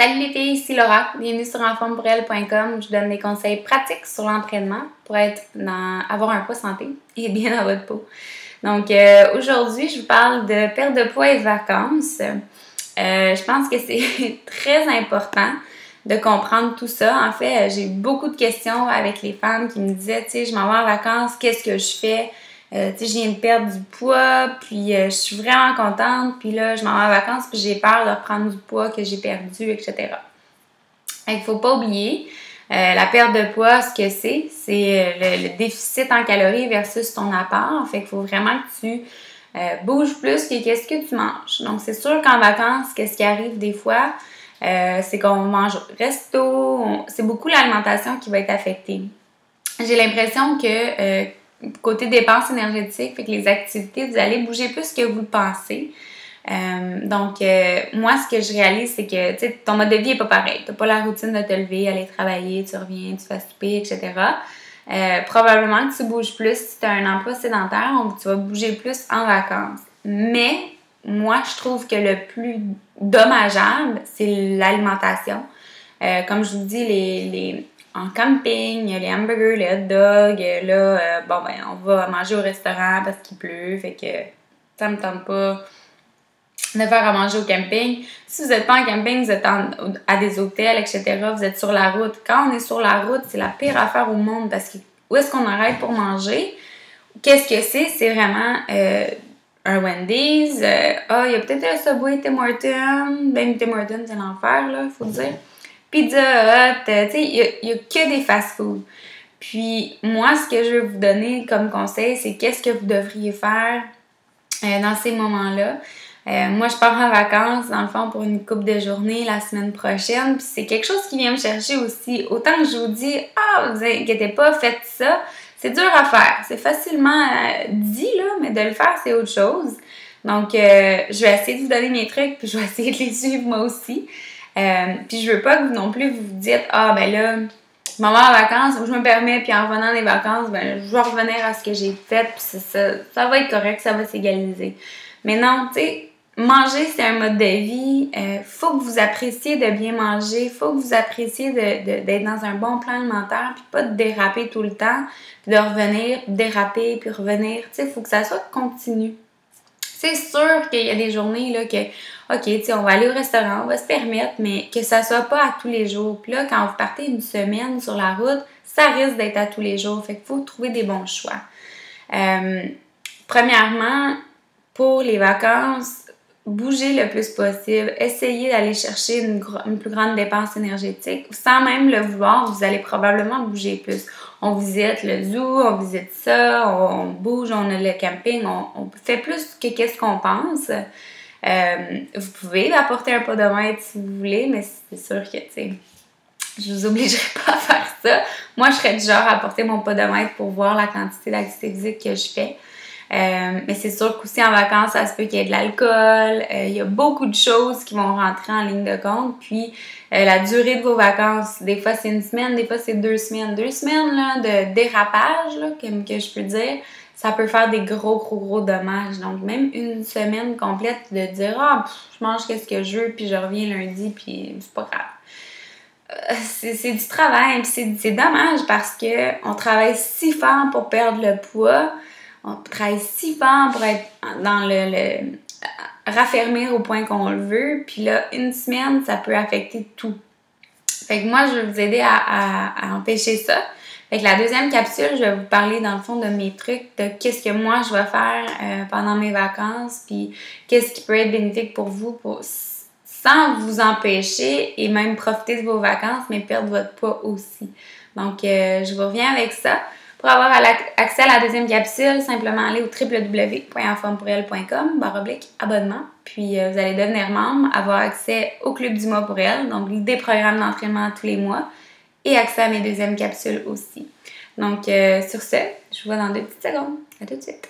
Salut les filles, ici Laura. Bienvenue sur enformepourelle.com. Je vous donne des conseils pratiques sur l'entraînement pour avoir un poids santé et bien dans votre peau. Donc aujourd'hui, je vous parle de perte de poids et vacances. Je pense que c'est très important de comprendre tout ça. En fait, j'ai eu beaucoup de questions avec les femmes qui me disaient, tu sais, je m'en vais en vacances, qu'est-ce que je fais? Tu sais, je viens de perdre du poids, puis je suis vraiment contente, puis là, je m'en vais en vacances, puis j'ai peur de reprendre du poids que j'ai perdu, etc. Il ne faut pas oublier, la perte de poids, ce que c'est le déficit en calories versus ton apport. Fait qu'il faut vraiment que tu bouges plus que qu'est-ce que tu manges. Donc, c'est sûr qu'en vacances, qu'est-ce qui arrive des fois, c'est qu'on mange au resto, c'est beaucoup l'alimentation qui va être affectée. J'ai l'impression que côté dépenses énergétiques, fait que les activités, vous allez bouger plus que vous le pensez. Donc, moi, ce que je réalise, c'est que ton mode de vie n'est pas pareil. Tu n'as pas la routine de te lever, aller travailler, tu reviens, tu fais souper, etc. Probablement que tu bouges plus si tu as un emploi sédentaire, donc tu vas bouger plus en vacances. Mais, moi, je trouve que le plus dommageable, c'est l'alimentation. Comme je vous dis, en camping, les hamburgers, les hot dogs, là, on va manger au restaurant parce qu'il pleut, fait que ça me tente pas de faire à manger au camping. Si vous n'êtes pas en camping, vous êtes à des hôtels, etc., vous êtes sur la route. Quand on est sur la route, c'est la pire affaire au monde parce que où est-ce qu'on arrête pour manger? Qu'est-ce que c'est? C'est vraiment un Wendy's. Il y a peut-être un Subway, Tim Hortons. Ben, Tim Hortons, c'est l'enfer, là, faut dire. Pizza Hut, tu sais, il y a que des fast-foods. Puis, moi, ce que je veux vous donner comme conseil, c'est qu'est-ce que vous devriez faire dans ces moments-là. Moi, je pars en vacances, dans le fond, pour une couple de journées la semaine prochaine. Puis, c'est quelque chose qui vient me chercher aussi. Autant que je vous dis, vous inquiétez pas, faites ça. C'est dur à faire. C'est facilement dit, là, mais de le faire, c'est autre chose. Donc, je vais essayer de vous donner mes trucs, puis je vais essayer de les suivre moi aussi. Puis je veux pas que vous non plus vous vous dites ben là, je m'en vais en vacances, ou je me permets, puis en revenant des vacances, je vais revenir à ce que j'ai fait, puis ça va être correct, ça va s'égaliser. Mais non, tu sais, manger c'est un mode de vie, faut que vous appréciez de bien manger, faut que vous appréciez d'être dans un bon plan alimentaire, puis pas de déraper tout le temps, puis de revenir, déraper, puis revenir, tu sais, faut que ça soit continu. C'est sûr qu'il y a des journées là que, OK, tu sais, on va aller au restaurant, on va se permettre, mais que ça soit pas à tous les jours. Puis là, quand vous partez une semaine sur la route, ça risque d'être à tous les jours. Fait qu'il faut trouver des bons choix. Premièrement, pour les vacances, bougez le plus possible. Essayez d'aller chercher une plus grande dépense énergétique. Sans même le vouloir, vous allez probablement bouger plus. On visite le zoo, on visite ça, on bouge, on a le camping, on fait plus que qu'est-ce qu'on pense. Vous pouvez apporter un podomètre si vous voulez, mais c'est sûr que, tu sais, je vous obligerai pas à faire ça. Moi, je serais du genre à apporter mon podomètre pour voir la quantité d'activité physique que je fais. Mais c'est sûr qu'aussi en vacances, ça se peut qu'il y ait de l'alcool. Il y a beaucoup de choses qui vont rentrer en ligne de compte. Puis, la durée de vos vacances, des fois c'est une semaine, des fois c'est 2 semaines. 2 semaines là, de dérapage, là, que je peux dire, ça peut faire des gros dommages. Donc, même une semaine complète de dire je mange qu'est-ce que je veux, puis je reviens lundi, puis c'est pas grave. C'est du travail, puis c'est dommage parce que on travaille si fort pour perdre le poids. On travaille si fort pour être dans le raffermir au point qu'on le veut. Puis là, une semaine, ça peut affecter tout. Fait que moi, je vais vous aider à empêcher ça. Fait que la deuxième capsule, je vais vous parler dans le fond de mes trucs, de qu'est-ce que moi je vais faire pendant mes vacances, puis qu'est-ce qui peut être bénéfique pour vous sans vous empêcher et même profiter de vos vacances, mais perdre votre poids aussi. Donc, je vous reviens avec ça. Pour avoir accès à la deuxième capsule, simplement aller au www.enformepourelle.com/abonnement. Puis vous allez devenir membre, avoir accès au Club du mois pour elle, donc des programmes d'entraînement tous les mois et accès à mes deuxièmes capsules aussi. Donc sur ce, je vous vois dans 2 petites secondes. À tout de suite.